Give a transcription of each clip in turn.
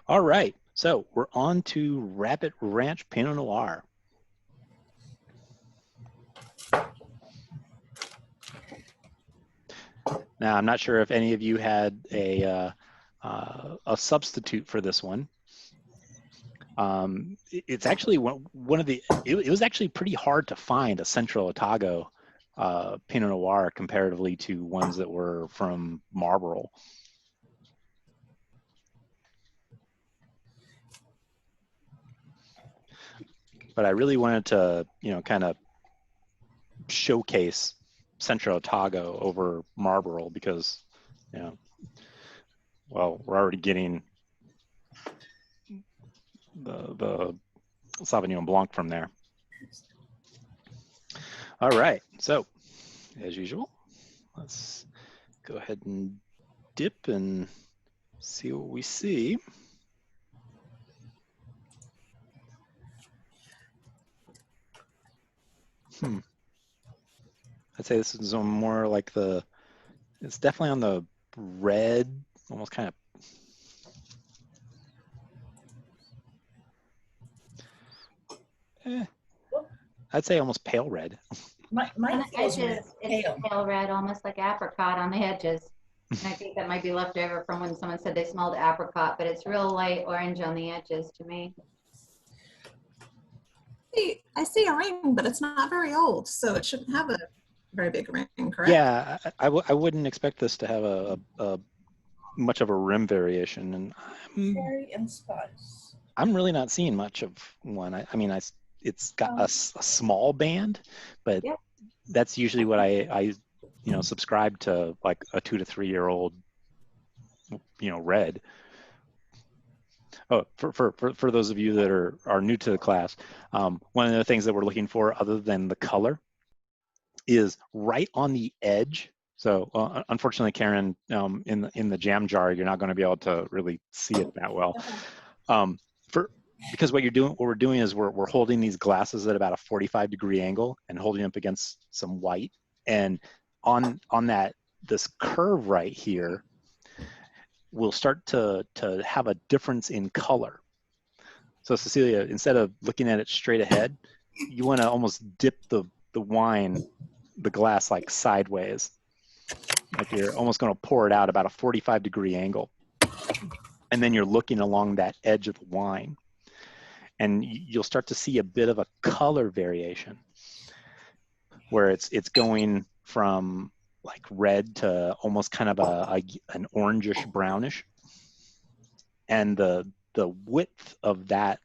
All right, so we're on to Rabbit Ranch Pinot Noir. Now, I'm not sure if any of you had a substitute for this one. It's actually one of the. It was actually pretty hard to find a Central Otago Pinot Noir comparatively to ones that were from Marlborough. But I really wanted to, kind of showcase Central Otago over Marlborough because, well, we're already getting the Sauvignon Blanc from there. All right, so as usual, let's go ahead and dip and see what we see. I'd say this is more like it's definitely on the red, almost kind of. I'd say almost pale red. Mine feels red. It's pale red, almost like apricot on the edges. And I think that might be left over from when someone said they smelled apricot, but it's real light orange on the edges to me. I see a ring, but it's not very old, so it shouldn't have a very big ring, correct? Yeah, I wouldn't expect this to have a much of a rim variation, and Cherry and spice. I'm really not seeing much of one. I mean, it's got a small band, but yeah, that's usually what I subscribe to, like a 2 to 3 year old, red. Oh, for those of you that are new to the class, one of the things that we're looking for, other than the color, is right on the edge. So unfortunately, Karen, in the jam jar, you're not going to be able to really see it that well. Because what we're doing is we're holding these glasses at about a 45-degree angle and holding up against some white, and on this curve right here, we'll start to have a difference in color. So Cecilia, instead of looking at it straight ahead, you want to almost dip the glass like sideways, like you're almost going to pour it out about a 45-degree angle, and then you're looking along that edge of the wine, and you'll start to see a bit of a color variation where it's going from like red to almost kind of an orangish brownish, and the width of that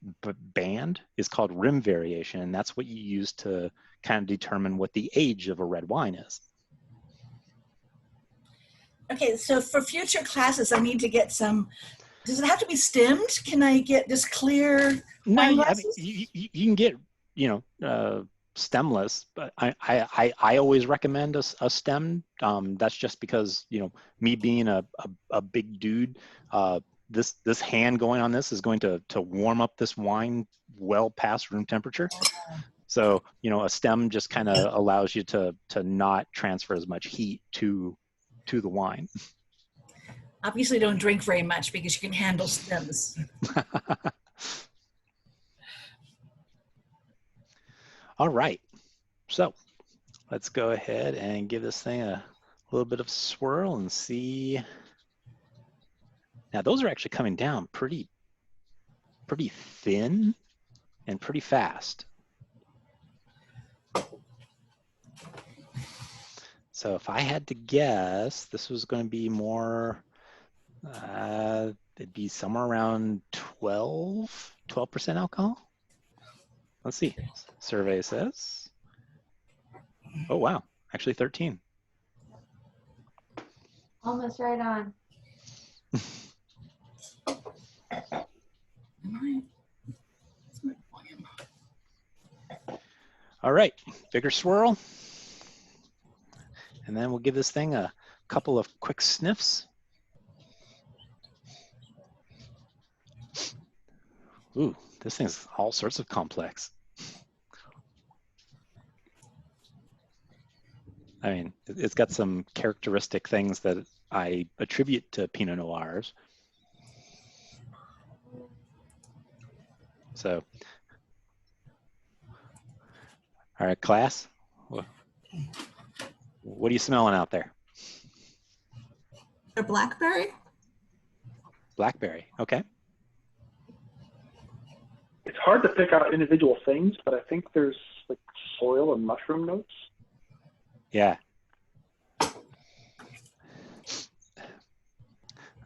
band is called rim variation, and that's what you use to kind of determine what the age of a red wine is. Okay, so for future classes, I need to get some. Does it have to be stemmed? Can I get just clear wine glasses? I mean, you can get stemless, but I always recommend a stem. That's just because me being a big dude, this hand going on this is going to warm up this wine well past room temperature. So a stem just kind of allows you to not transfer as much heat to the wine. Obviously, don't drink very much because you can handle stems. All right, so let's go ahead and give this thing a little bit of swirl and see. Now those are actually coming down pretty thin and pretty fast. So if I had to guess, this was going to be more, it'd be somewhere around 12% alcohol. Let's see, survey says, oh wow, actually 13. Almost right on. All right, bigger swirl. And then we'll give this thing a couple of quick sniffs. Ooh, this thing's all sorts of complex. I mean, it's got some characteristic things that I attribute to Pinot Noirs. So, all right, class, what are you smelling out there? A blackberry? Blackberry, okay. It's hard to pick out individual things, but I think there's like soil and mushroom notes. Yeah.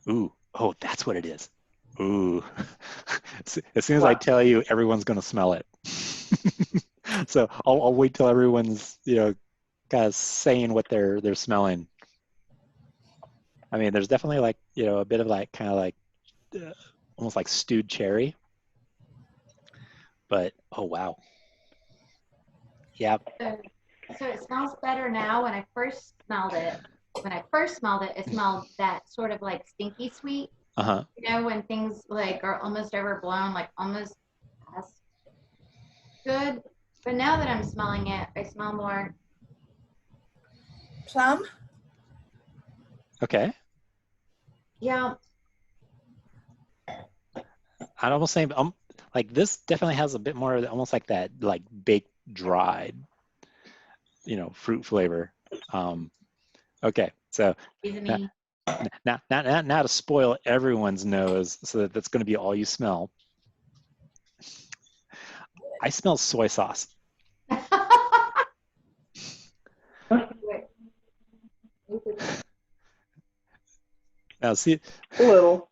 Ooh, oh, that's what it is. Ooh. As soon as I tell you, everyone's going to smell it. So I'll wait till everyone's, kind of saying what they're smelling. I mean, there's definitely like, a bit of like, kind of like, almost like stewed cherry. But, oh, wow. Yeah. So it smells better now. When I first smelled it, it smelled that sort of like stinky sweet. Uh-huh. When things like are almost overblown, like almost as good. But now that I'm smelling it, I smell more Plum? Okay. Yeah. I'd almost say, like this definitely has a bit more of almost like that, like baked dried, fruit flavor. Okay, so now to spoil everyone's nose, so that that's going to be all you smell. I smell soy sauce. Now see, A little.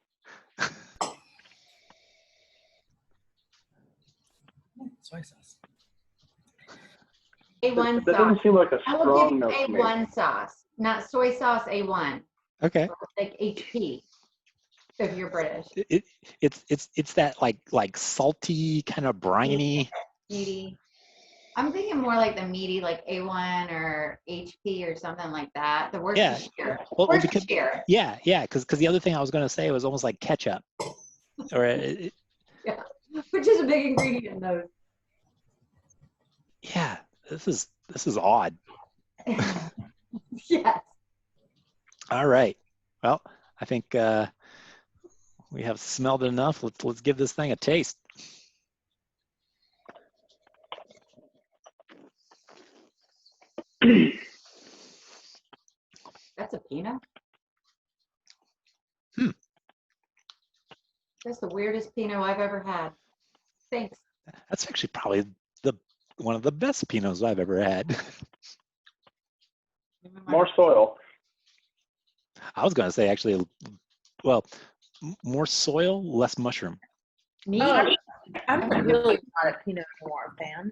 Soy sauce. A1 That sauce. doesn't seem like a I will strong give note you to me. A1 sauce, not soy sauce. A1. okay. Like HP, if you're British. It's that like salty kind of briny. Meaty. I'm thinking more like the meaty, like A1 or HP or something like that. The Worcestershire. Well, Worcestershire. yeah, because the other thing I was going to say was almost like ketchup, or Yeah, which is a big ingredient in those. Yeah, this is odd. Yes. All right. Well, I think we have smelled it enough. Let's give this thing a taste. That's a Pinot. That's the weirdest Pinot I've ever had. Thanks. That's actually probably one of the best Pinots I've ever had. More soil. I was going to say actually, well, more soil, less mushroom. Me? I'm really not a Pinot Noir fan.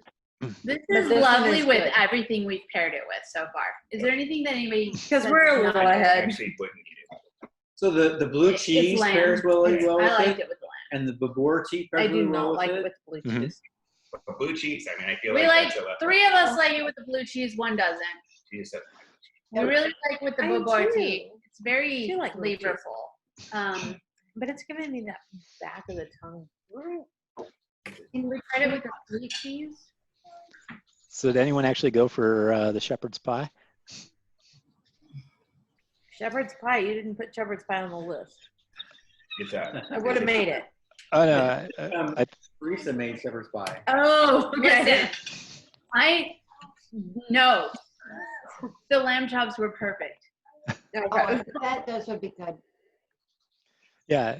This But is this one lovely is with good. everything we've paired it with so far. Is there anything that anybody? Because says we're a is little not ahead. Actually wouldn't eat it. So the blue It's cheese lamb. pairs really well I with liked it, it with the lamb. and the babur tea I pairs do really well not with like it. it with blue Mhm. cheese. But blue cheese, I mean, I feel We like like that's a three of us like it with the blue cheese. One doesn't. cheese that- We really like with the I do Bobor too. tea. It's very do like blue cheese. flavorful. But it's giving me that back of the tongue. Can we try it with the sweet cheese? So did anyone actually go for the shepherd's pie? Shepherd's pie. You didn't put shepherd's pie on the list. It's a. I would have made it. Oh no, Teresa made shepherd's pie. Oh, Listen, no. The lamb chops were perfect. Okay. Those would be good. yeah.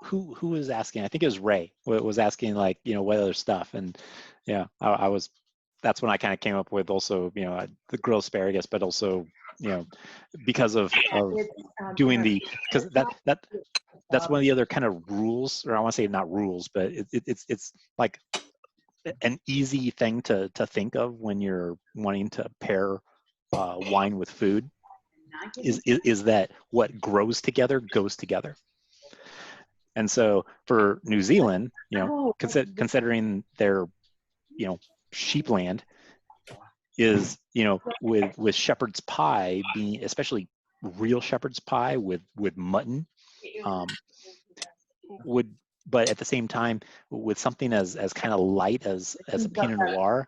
Who was asking? I think it was Ray was asking like what other stuff, and yeah, I was. That's when I kind of came up with also the grilled asparagus, but also because of doing because that's one of the other kind of rules, or I want to say not rules, but it's like an easy thing to think of when you're wanting to pair wine with food is that what grows together goes together. And so for New Zealand, considering their sheepland is with shepherd's pie being, especially real shepherd's pie with mutton, but at the same time with something as kind of light as a Pinot Noir,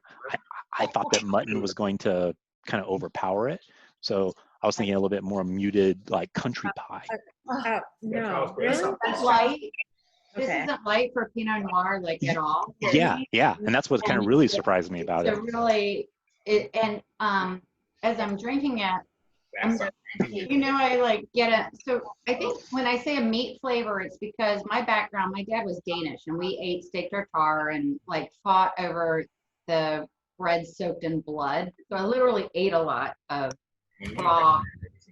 I thought that mutton was going to kind of overpower it. So I was thinking a little bit more muted, like country pie. No, Really? Light. This Okay. isn't light for Pinot Noir, like at all. Yeah, and that's what kind of really surprised me about it. So really, as I'm drinking it, I like get a, so I think when I say a meat flavor, it's because my background, my dad was Danish and we ate steak tartare and like fought over the bread soaked in blood. So I literally ate a lot of raw,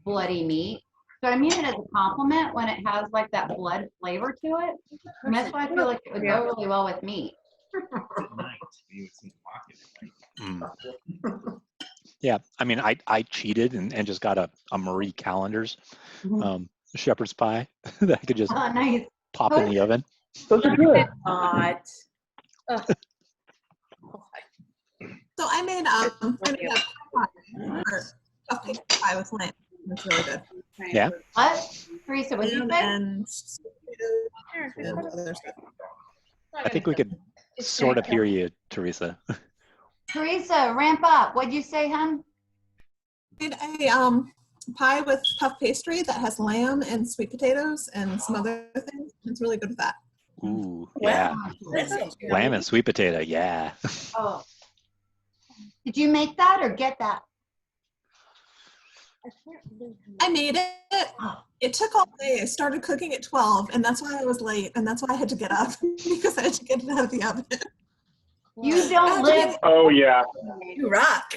bloody meat. So I mean it as a compliment when it has like that blood flavor to it. And that's why I feel like it would go really well with meat. Yeah, I mean, I cheated and just got a Marie Callender's shepherd's pie that I could just Oh, nice. pop in the oven. Those are good. Not. So I made a puff pastry pie with lamb. It's really good. Yeah. What? Teresa, what did you Lamb say? and other stuff. I think we could sort of hear you, Teresa. Teresa, ramp up. What'd you say, hon? I made a pie with puff pastry that has lamb and sweet potatoes and some other things. It's really good with that. Ooh, yeah. That sounds good. Lamb and sweet potato, yeah. Oh. Did you make that or get that? I made it. It took all day. I started cooking at 12, and that's why I was late, and that's why I had to get up because I had to get it out of the oven. You don't live. Oh yeah. You rock.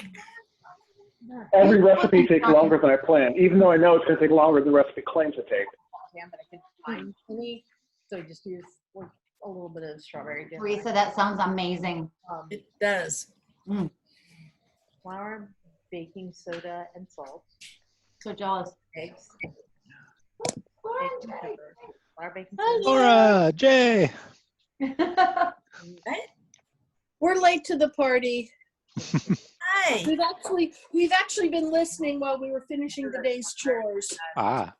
Every recipe takes longer than I planned, even though I know it's going to take longer than the recipe claims to take. But I could find chili, so just use like a little bit of strawberry jam. Teresa, that sounds amazing. It does. Flour, baking soda, and salt. So jealous. Eggs. Baking pepper. Flour, baking soda. Laura, Jay. We're late to the party. Hi. We've actually been listening while we were finishing the day's chores. Ah,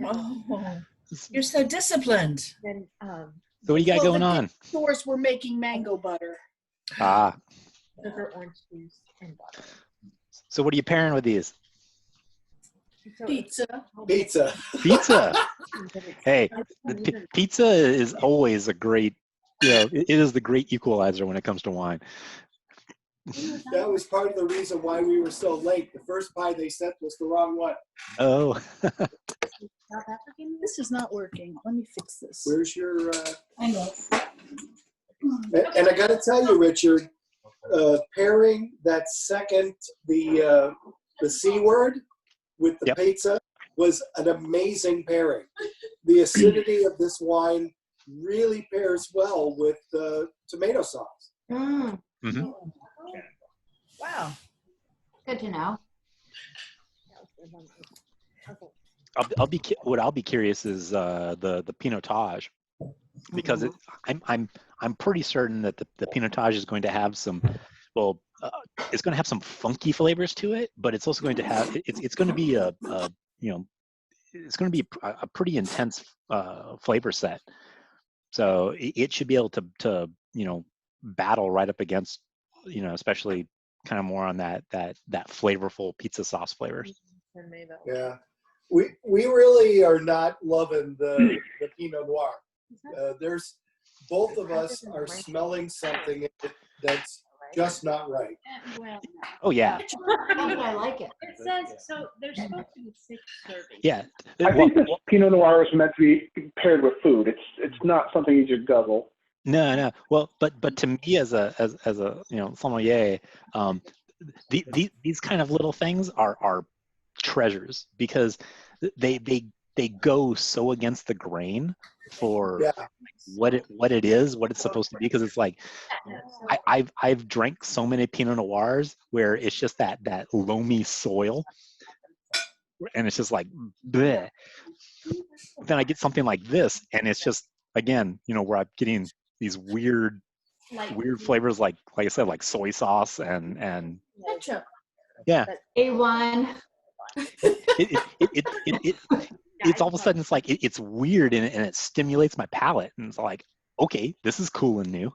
Oh, you're so disciplined. Then so what do you got going on? Chores were making mango butter. Ah, sugar, orange juice, and butter. so what are you pairing with these? So Pizza. Pizza. Pizza. Hey, pizza is always a great, it is the great equalizer when it comes to wine. That was part of the reason why we were so late. The first pie they sent was the wrong one. Oh. South African. This is not working. Let me fix this. Where's your? I know. And I got to tell you, Richard, pairing that second the C word with the pizza was an amazing pairing. The acidity of this wine really pairs well with tomato sauce. Mm-hmm. Wow. Good to know. I'll be curious is the Pinotage, because I'm pretty certain that the Pinotage is going to have some, it's going to have some funky flavors to it, but it's also going to have it's going to be it's going to be a pretty intense flavor set. So it should be able to battle right up against, especially kind of more on that flavorful pizza sauce flavors. Yeah, we really are not loving the Pinot Noir. There's both of us are smelling something that's just not right. Oh yeah. I like it. It says so. There's supposed to be 6 servings. Yeah. I think this Pinot Noir is meant to be paired with food. It's not something you just guzzle. No. Well, but to me as a sommelier, these kind of little things are treasures, because they go so against the grain for what it is, what it's supposed to be. Because it's like I've drank so many Pinot Noirs where it's just that loamy soil, and it's just like bleh. Then I get something like this, and it's just, again, where I'm getting these weird flavors, like I said, like soy sauce and yeah. A1. It's all of a sudden, it's like it's weird, and it stimulates my palate, and it's like, okay, this is cool and new.